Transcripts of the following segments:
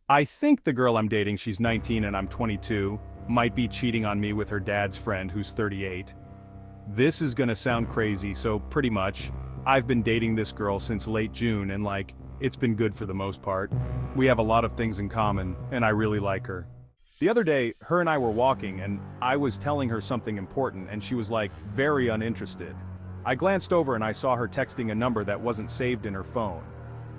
I think the girl I'm dating, she's 19 and I'm 22, might be cheating on me with her dad's friend who's 38. This is gonna sound crazy, so pretty much, I've been dating this girl since late June and it's been good for the most part. We have a lot of things in common, and I really like her. The other day, her and I were walking and I was telling her something important and she was very uninterested. I glanced over and I saw her texting a number that wasn't saved in her phone.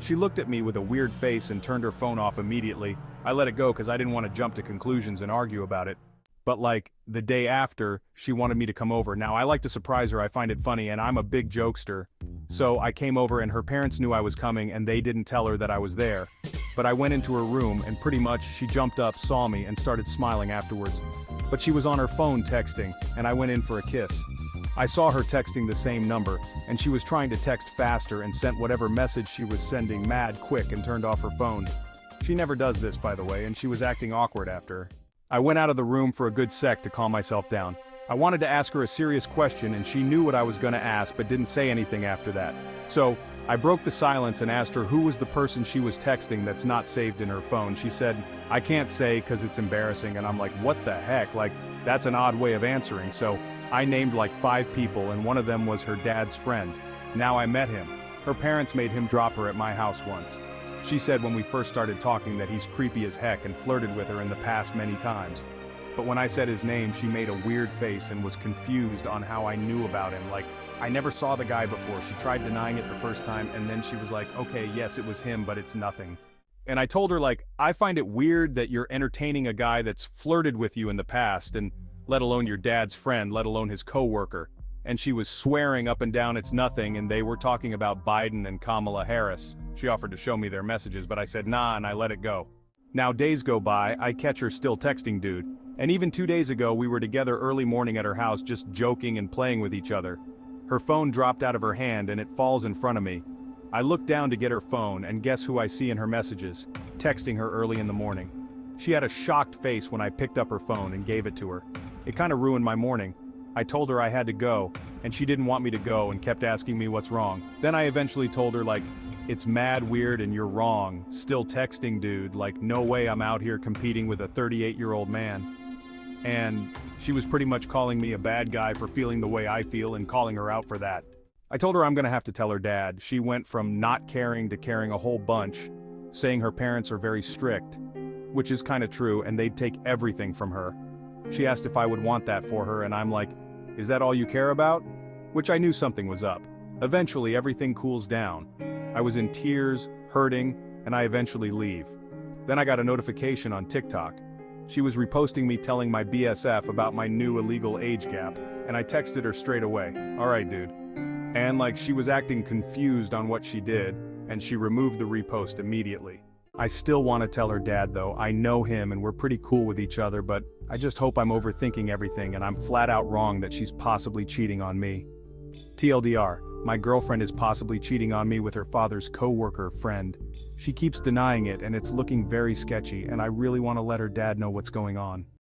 She looked at me with a weird face and turned her phone off immediately. I let it go because I didn't want to jump to conclusions and argue about it. But the day after, she wanted me to come over. Now I like to surprise her, I find it funny, and I'm a big jokester. So I came over and her parents knew I was coming and they didn't tell her that I was there. But I went into her room and pretty much she jumped up, saw me, and started smiling afterwards. But she was on her phone texting, and I went in for a kiss. I saw her texting the same number, and she was trying to text faster and sent whatever message she was sending mad quick and turned off her phone. She never does this, by the way, and she was acting awkward after. I went out of the room for a good sec to calm myself down. I wanted to ask her a serious question and she knew what I was gonna ask but didn't say anything after that. So, I broke the silence and asked her who was the person she was texting that's not saved in her phone. She said, "I can't say cause it's embarrassing," and I'm like, what the heck, that's an odd way of answering. So, I named 5 people and one of them was her dad's friend. Now I met him. Her parents made him drop her at my house once. She said when we first started talking that he's creepy as heck and flirted with her in the past many times. But when I said his name, she made a weird face and was confused on how I knew about him. I never saw the guy before. She tried denying it the first time and then she was like, okay, yes, it was him, but it's nothing. And I told her I find it weird that you're entertaining a guy that's flirted with you in the past, and let alone your dad's friend, let alone his co-worker. And she was swearing up and down it's nothing, and they were talking about Biden and Kamala Harris. She offered to show me their messages, but I said nah and I let it go. Now days go by, I catch her still texting dude. And even 2 days ago we were together early morning at her house just joking and playing with each other. Her phone dropped out of her hand and it falls in front of me. I look down to get her phone and guess who I see in her messages, texting her early in the morning. She had a shocked face when I picked up her phone and gave it to her. It kinda ruined my morning. I told her I had to go, and she didn't want me to go and kept asking me what's wrong. Then I eventually told her it's mad weird and you're wrong, still texting dude, no way I'm out here competing with a 38-year-old man. And she was pretty much calling me a bad guy for feeling the way I feel and calling her out for that. I told her I'm gonna have to tell her dad. She went from not caring to caring a whole bunch, saying her parents are very strict, which is kinda true, and they'd take everything from her. She asked if I would want that for her and I'm like, is that all you care about? Which I knew something was up. Eventually everything cools down. I was in tears, hurting, and I eventually leave. Then I got a notification on TikTok. She was reposting me telling my BSF about my new illegal age gap, and I texted her straight away, alright dude. And she was acting confused on what she did, and she removed the repost immediately. I still want to tell her dad though. I know him and we're pretty cool with each other, but I just hope I'm overthinking everything and I'm flat out wrong that she's possibly cheating on me. TLDR, my girlfriend is possibly cheating on me with her father's co-worker friend. She keeps denying it and it's looking very sketchy, and I really want to let her dad know what's going on.